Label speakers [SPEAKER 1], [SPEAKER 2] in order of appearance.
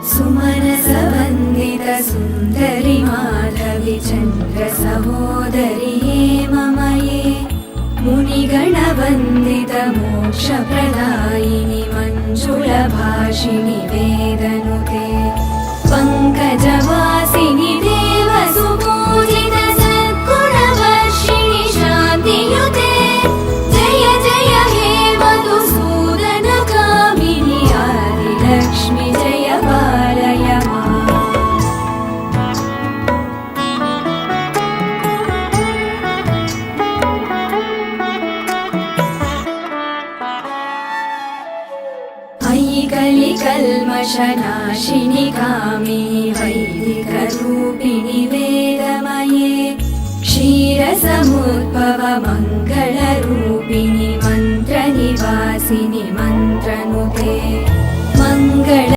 [SPEAKER 1] सुमनसवन्दित सुन्दरि माधवि चन्द्र सहोदरि हेममये मुनिगणवन्दित मोक्षप्रदायिनि मञ्जुलभाषिणि वेदनुते पङ्कजवासिनि देवसुपूजित सद्गुणवर्षिणि शान्तियुते जय जय हे मधुसूदन कामिनि आदिलक्ष्मि जय पालय माम्। अयि कलिकल्मषनाशिनि कामिनि वैदिकरूपिणि वेदमये क्षीरसमुद्भव मङ्गलरूपिणि मन्त्रनिवासिनि मन्त्रनुते मङ्गल